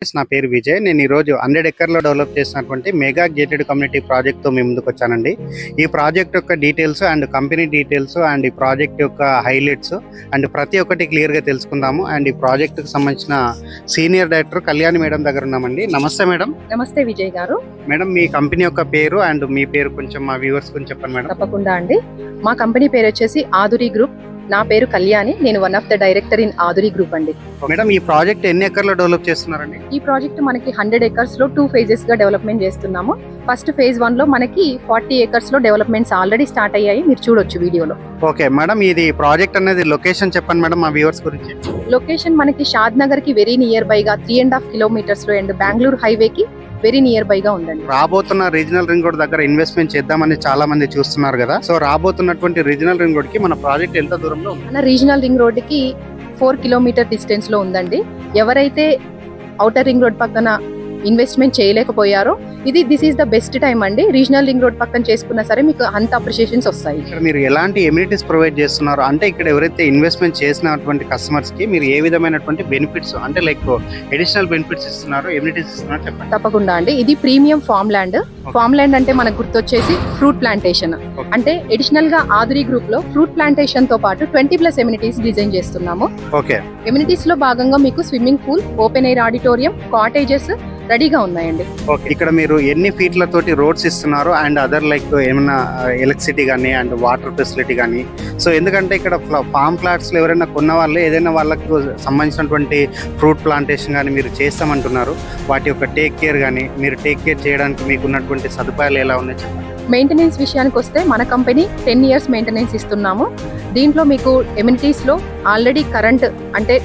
నా పేరు విజయ్. నేను ఈరోజు 100 ఎకర్లో డెవలప్ చేసినటువంటి మెగా గేటెడ్ కమ్యూనిటీ ప్రాజెక్ట్తో మీ ముందుకు వచ్చానండి. ఈ ప్రాజెక్ట్ యొక్క details and company details and ఈ ప్రాజెక్ట్ యొక్క హైలైట్స్ అండ్ ప్రతి ఒక్కటి క్లియర్గా తెలుసుకుందాము. అండ్ ఈ ప్రాజెక్ట్కి సంబంధించిన సీనియర్ డైరెక్టర్ కళ్యాణి మేడం దగ్గర ఉన్నామండి. నమస్తే మేడం. నమస్తే విజయ్ గారు. మేడం, మీ కంపెనీ యొక్క పేరు అండ్ మీ పేరు కొంచెం మా వ్యూవర్స్ గురించి చెప్పండి మేడం. తప్పకుండా అండి. మా కంపెనీ పేరు వచ్చేసి ఆదురి గ్రూప్. నా పేరు కళ్యాణి. నేను one of the director in Aduri group అండి. మేడం, ఈ ప్రాజెక్ట్ ఎన్ని ఎకర్లో డెవలప్ చేస్తున్నారండి? ఈ ప్రాజెక్ట్ మనకి 100 ఎకర్స్ లో 2 phases గా డెవలప్మెంట్ చేస్తున్నాము. ఫస్ట్ phase 1 లో మనకి 40 ఎకర్స్ లో డెవలప్మెంట్స్ ఆల్రెడీ స్టార్ట్ అయ్యాయి. మీరు చూడొచ్చు వీడియోలో. ఓకే మేడం, ఇది ప్రాజెక్ట్ అనేది లొకేషన్ చెప్పండి మేడం మా వ్యూవర్స్ గురించి. లొకేషన్ మనకి షాద్ నగర్ కి వెరీ నియర్ బై గా 3.5 kilometers లో అండ్ బెంగళూరు హైవే కి వెరీ నియర్ బై గా ఉందండి. రాబోతున్న రీజనల్ రింగ్ రోడ్ దగ్గర ఇన్వెస్ట్మెంట్ చేద్దామని చాలా మంది చూస్తున్నారు కదా. సో రాబోతున్నటువంటి రీజనల్ రింగ్ రోడ్ కి మన ప్రాజెక్ట్ ఎంత దూరంలో ఉంది? మన రీజనల్ రింగ్ రోడ్ కి 4 kilometer డిస్టెన్స్ లో ఉందండి. ఎవరైతే ఔటర్ రింగ్ రోడ్ పక్కన ఇన్వెస్ట్మెంట్ చేయలేకపోయారో this is the best time అండి. రీజనల్ రింగ్ రోడ్ పక్కన చేసుకున్నా సరే మీకు అంత అప్రిషియేషన్స్ వస్తాయి. ఇక్కడ మీరు ఎలాంటి ఎమ్యూనిటీస్ ప్రొవైడ్ చేస్తున్నారు అంటే ఇక్కడ ఎవరైతే ఇన్వెస్ట్మెంట్ చేసినటువంటి కస్టమర్స్ కి మీరు ఏ విధమైనటువంటి బెనిఫిట్స్ అంటే లైక్ అడిషనల్ బెనిఫిట్స్ ఇస్తున్నారు, ఎమ్యూనిటీస్ ఇస్తున్నారు చెప్పండి. తప్పకుండా అండి. ఇది premium farm land. Farm land అంటే మనకు గుర్తొచ్చేసి ఫ్రూట్ ప్లాంటేషన్. అంటే అడిషనల్ గా ఆదురి గ్రూప్ లో ఫ్రూట్ ప్లాంటేషన్ తో పాటు 20+ ఎమ్యూనిటీస్ డిజైన్ చేస్తున్నాము. ఓకే. ఎమ్యూనిటీస్ లో భాగంగా మీకు swimming pool, open air auditorium, cottages రెడీగా ఉన్నాయండి. ఓకే. ఇక్కడ మీరు ఎన్ని ఫీట్ల తోటి రోడ్స్ ఇస్తున్నారు అండ్ అదర్ లైక్ ఏమైనా ఎలక్ట్రిసిటీ కానీ అండ్ వాటర్ ఫెసిలిటీ కానీ? సో ఎందుకంటే ఇక్కడ ఫామ్ ప్లాట్స్ లో ఎవరైనా కొన్న వాళ్ళు ఏదైనా వాళ్ళకు సంబంధించినటువంటి ఫ్రూట్ ప్లాంటేషన్ కానీ మీరు చేస్తామంటున్నారు. వాటి యొక్క టేక్ కేర్ కానీ మీరు టేక్ కేర్ చేయడానికి మీకు ఉన్నటువంటి సదుపాయాలు ఎలా ఉన్నాయి చెప్పండి. మెయింటెనెన్స్ విషయానికి వస్తే మన కంపెనీ 10 years మెయింటెనెన్స్ ఇస్తున్నాము. దీంట్లో మీకు ఎమ్యూనిటీస్ లో ఆల్రెడీ కరెంట్ అంటే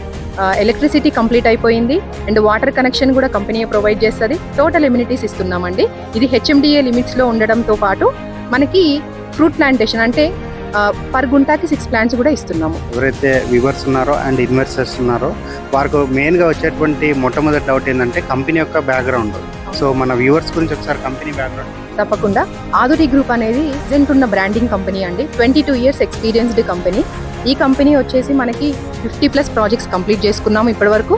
ఎలక్ట్రిసిటీ కంప్లీట్ అయిపోయింది అండ్ వాటర్ కనెక్షన్ కూడా కంపెనీ ప్రొవైడ్ చేస్తుంది. టోటల్ ఎమ్యూనిటీస్ ఇస్తున్నామండి. ఇది HMDA లిమిట్స్ లో ఉండడంతో పాటు మనకి ఫ్రూట్ ప్లాంటేషన్ అంటే పర్ గుంటాకి 6 plants కూడా ఇస్తున్నాము. ఎవరైతే వ్యూవర్స్ ఉన్నారో అండ్ ఇన్వెస్టర్స్ ఉన్నారో వారికి మెయిన్ గా వచ్చేటువంటి మొట్టమొదటి డౌట్ ఏంటంటే కంపెనీ యొక్క బ్యాక్గ్రౌండ్. సో మన వ్యూవర్స్ గురించి ఒకసారి కంపెనీ బ్యాక్గ్రౌండ్. తప్పకుండా. ఆదురి గ్రూప్ అనేది ప్రెజెంట్ ఉన్న బ్రాండింగ్ కంపెనీ అండి. 22 years ఎక్స్పీరియన్స్డ్ కంపెనీ. ఈ కంపెనీ వచ్చేసి మనకి 50+ ప్రాజెక్ట్స్ కంప్లీట్ చేసుకున్నాము ఇప్పటి వరకు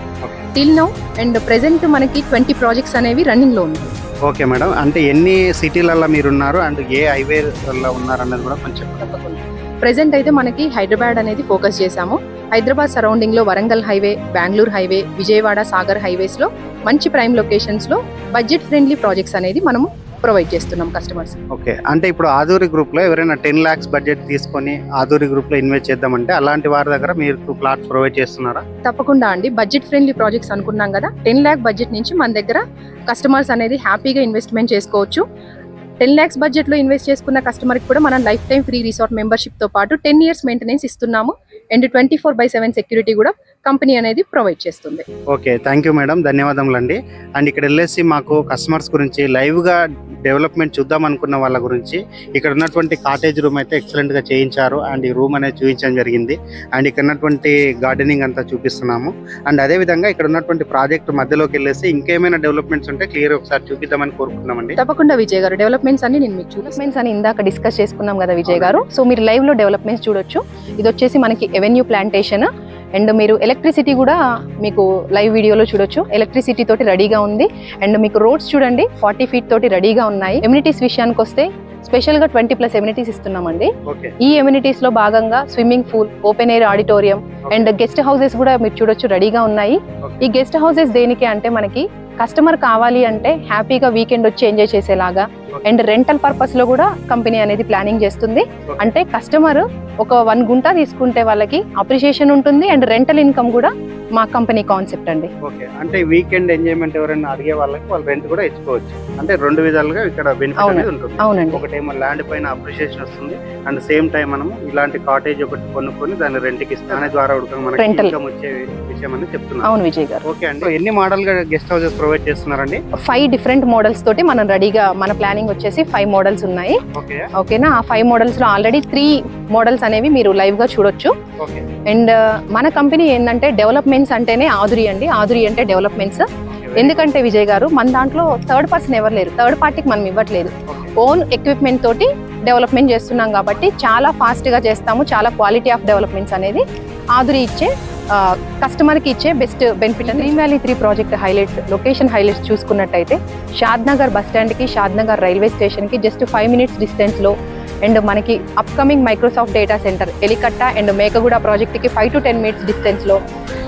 టిల్ నౌ. అండ్ ప్రెసెంట్ మనకి 20 ప్రాజెక్ట్స్ అనేవి రన్నింగ్ లో ఉన్నాయి. ఓకే మేడం, అంటే ఎన్ని సిటీలలో మీరు ఉన్నారు అండ్ ఏ హైవేలలో ఉన్నారు అన్నది కూడా కొంచెం. తప్పకుండా. ప్రెసెంట్ అయితే మనకి హైదరాబాద్ అనేది ఫోకస్ చేశాము. హైదరాబాద్ సరౌండింగ్ లో Warangal highway, Bengaluru highway, Vijayawada, Sagar highways లో మంచి ప్రైమ్ లొకేషన్స్ లో బడ్జెట్ ఫ్రెండ్లీ ప్రాజెక్ట్స్ అనేది మనము ప్రొవైడ్ చేస్తున్నాం కస్టమర్స్. ఓకే. అంటే ఇప్పుడు ఆదూరి గ్రూప్ లో ఎవరైనా 10 lakhs బడ్జెట్ తీసుకొని ఆదూరి గ్రూప్ లో ఇన్వెస్ట్ చేద్దామంటే అలాంటి వారి దగ్గర మీరు ప్లాట్ ప్రొవైడ్ చేస్తున్నారా? తప్పకుండా అండి. బడ్జెట్ ఫ్రెండ్లీ ప్రాజెక్ట్స్ అనుకున్నాం కదా. 10 lakh బడ్జెట్ నుంచి మన దగ్గర కస్టమర్స్ అనేది హ్యాపీగా ఇన్వెస్ట్మెంట్ చేసుకోవచ్చు. 10 lakhs బడ్జెట్ లో ఇన్వెస్ట్ చేసుకున్న కస్టమర్ కి కూడా మనం life time free resort membership తో పాటు 10 years మెయింటెనెన్స్ ఇస్తున్నాము అండ్ 24/7 సెక్యూరిటీ కూడా కంపెనీ అనేది ప్రొవైడ్ చేస్తుంది. ఓకే, థ్యాంక్ యూ మేడం, ధన్యవాదములండి. అండ్ ఇక్కడ వెళ్ళేసి మాకు కస్టమర్స్ గురించి లైవ్ గా డెవలప్మెంట్ చూద్దాం అనుకున్న వాళ్ళ గురించి ఇక్కడ ఉన్నటువంటి కాటేజ్ రూమ్ అయితే ఎక్సలెంట్ గా చేయించారు అండ్ ఈ రూమ్ అనేది చూపించడం జరిగింది. అండ్ ఇక్కడ ఉన్నటువంటి గార్డెనింగ్ అంతా చూపిస్తున్నాము. అండ్ అదే విధంగా ఇక్కడ ఉన్నటువంటి ప్రాజెక్ట్ మధ్యలోకి వెళ్ళేసి ఇంకేమైనా డెవలప్మెంట్స్ ఉంటే క్లియర్ ఒకసారి చూపిద్దామని కోరుకుంటున్నామండి. తప్పకుండా విజయ్ గారు. డెవలప్మెంట్స్ అని నేను మీకు డెవలప్మెంట్స్ అని ఇందాక డిస్కస్ చేసుకున్నాం కదా విజయ్ గారు. సో మీరు లైవ్ లో డెవలప్మెంట్స్ చూడొచ్చు. ఇది వచ్చేసి మనకి ఎవెన్యూ ప్లాంటేషన్ అండ్ మీరు ఎలక్ట్రిసిటీ కూడా మీకు లైవ్ వీడియోలో చూడొచ్చు. ఎలక్ట్రిసిటీ తోటి రెడీగా ఉంది అండ్ మీకు రోడ్స్ చూడండి 40 feet తోటి రెడీగా ఉన్నాయి. ఎమ్యూనిటీస్ విషయానికి వస్తే స్పెషల్ గా 20+ ఎమ్యూనిటీస్ ఇస్తున్నామండి. ఈ ఎమ్యూనిటీస్ లో భాగంగా swimming pool, open air auditorium and guest houses కూడా మీరు చూడొచ్చు రెడీగా ఉన్నాయి. ఈ గెస్ట్ హౌసెస్ దేనికి అంటే మనకి కస్టమర్ కావాలి అంటే హ్యాపీగా వీకెండ్ వచ్చి ఎంజాయ్ చేసేలాగా అండ్ రెంటల్ పర్పస్ లో కూడా కంపెనీ అనేది ప్లానింగ్ చేస్తుంది. అంటే కస్టమర్ ఒక 1 గుంట తీసుకుంటే వాళ్ళకి అప్రిషియేషన్ ఉంటుంది అండ్ రెంటల్ ఇన్కమ్ కూడా మా కంపెనీ కాన్సెప్ట్ అండి. ఓకే, అంటే వీకెండ్ ఎంజాయ్మెంట్ ఎవరైనా అడిగే వాళ్ళకి వాళ్ళు రెంట్ కూడా ఇచ్చుకోవచ్చు. అంటే 2 విధాలుగా ఇక్కడ బెనిఫిట్ అనేది ఉంటుంది. అవునండి. ఒకటేమో ల్యాండ్ పైన అప్రిషియేషన్ వస్తుంది అండ్ సేమ్ టైం మనము ఇలాంటి కాటేజ్ ఒకటి కొనుక్కొని దాన్ని రెంట్కి ఇస్తే దాని ద్వారా మనకి ఇన్కమ్ వచ్చే విషయం అని చెప్తున్నాను. అవును విజయ్ గారు. ఓకే అండి, ఎన్ని మోడల్ గా గెస్ట్ హౌసెస్ ప్రొవైడ్ చేస్తున్నారండి? 5 different మోడల్స్ తోటి మనం రెడీగా మన ప్లానింగ్ వచ్చేసి 5 models ఉన్నాయి. ఓకేనా? ఆ 5 models లో ఆల్రెడీ 3 models అనేవి మీరు లైవ్ గా చూడొచ్చు. అండ్ మన కంపెనీ ఏంటంటే డెవలప్మెంట్స్ అంటేనే ఆదురి అండి. ఆదురి అంటే డెవలప్మెంట్స్. ఎందుకంటే విజయ్ గారు మన దాంట్లో థర్డ్ పర్సన్ ఎవరు లేరు. థర్డ్ పార్టీకి మనం ఇవ్వట్లేదు. ఓన్ ఎక్విప్మెంట్ తోటి డెవలప్మెంట్ చేస్తున్నాం కాబట్టి చాలా ఫాస్ట్ గా చేస్తాము. చాలా క్వాలిటీ ఆఫ్ డెవలప్మెంట్స్ అనేది ఆదురి ఇచ్చే కస్టమర్కి ఇచ్చే బెస్ట్ బెనిఫిట్ అని Dream Valley 3 project highlights, location highlights చూసుకున్నట్టయితే షాద్నగర్ బస్ స్టాండ్కి, షాద్నగర్ రైల్వే స్టేషన్కి జస్ట్ 5 minutes డిస్టెన్స్లో, అండ్ మనకి upcoming Microsoft data centre Elikatta and Mekaguda ప్రాజెక్ట్కి 5 to 10 minutes డిస్టెన్స్లో,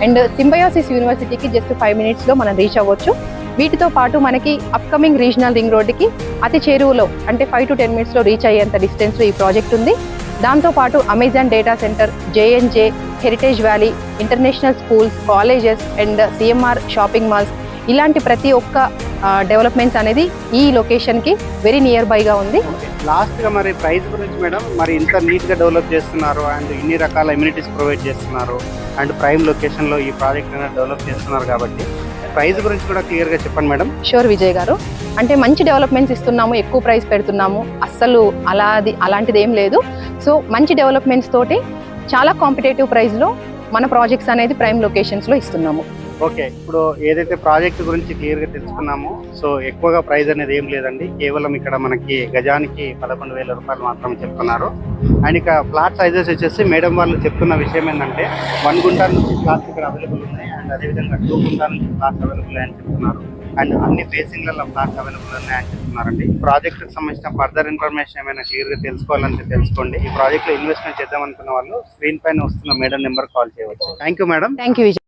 అండ్ సింబయోసిస్ యూనివర్సిటీకి జస్ట్ 5 minutesలో మనం రీచ్ అవ్వచ్చు. వీటితో పాటు మనకి అప్కమింగ్ రీజనల్ రింగ్ రోడ్డుకి అతి చేరువలో అంటే 5 to 10 minutesలో రీచ్ అయ్యేంత డిస్టెన్స్లో ఈ ప్రాజెక్ట్ ఉంది. దాంతోపాటు Amazon data centre, JNJ, heritage valley, international schools, colleges and CMR shopping malls, ఇలాంటి ప్రతి ఒక్క డెవలప్మెంట్స్ అనేది ఈ లొకేషన్కి వెరీ నియర్ బైగా ఉంది. లాస్ట్గా మరి ప్రైస్ గురించి మేడం, మరి ఇంత నీట్గా డెవలప్ చేస్తున్నారు అండ్ ఇన్ని రకాల ఇమ్యూనిటీస్ ప్రొవైడ్ చేస్తున్నారు అండ్ ప్రైమ్ లొకేషన్లో ఈ ప్రాజెక్ట్ అనేది డెవలప్ చేస్తున్నారు కాబట్టి ప్రైస్ గురించి కూడా క్లియర్గా చెప్పండి మేడం. షూర్ విజయ్ గారు, అంటే మంచి డెవలప్మెంట్స్ ఇస్తున్నాము, ఎక్కువ ప్రైస్ పెడుతున్నాము, అస్సలు అలాంటిది ఏం లేదు. సో మంచి డెవలప్మెంట్స్ తోటి చాలా కాంపిటేటివ్ ప్రైస్లో మన ప్రాజెక్ట్స్ అనేది ప్రైమ్ లొకేషన్స్లో ఇస్తున్నాము. ఓకే, ఇప్పుడు ఏదైతే ప్రాజెక్ట్ గురించి క్లియర్గా తెలుసుకున్నామో, సో ఎక్కువగా ప్రైస్ అనేది ఏం లేదండి. కేవలం ఇక్కడ మనకి గజానికి 11,000 రూపాయలు మాత్రం చెప్తున్నారు. అండ్ ఇక ప్లాట్ సైజెస్ వచ్చేసి మేడం వాళ్ళు చెప్తున్న విషయం ఏంటంటే 1 గుంట నుంచి ప్లాట్స్ ఇక్కడ అవైలబుల్ ఉన్నాయి అండ్ అదేవిధంగా 2 గుంట నుంచి ప్లాట్స్ అవైలబుల్ అని చెప్తున్నారు అండ్ అన్ని ఫేసింగ్లలో ప్లాట్స్ అవైలబుల్ ఉన్నాయని చెప్తున్నారండి. ప్రాజెక్ట్కి సంబంధించిన ఫర్దర్ ఇన్ఫర్మేషన్ ఏమైనా క్లియర్గా తెలుసుకోవాలంటే తెలుసుకోండి. ఈ ప్రాజెక్ట్లో ఇన్వెస్ట్మెంట్ చేద్దాం అనుకున్న వాళ్ళు స్క్రీన్ పైన వస్తున్న మేడం నెంబర్ కాల్ చేయవచ్చు. Thank you madam. Thank you Vijay.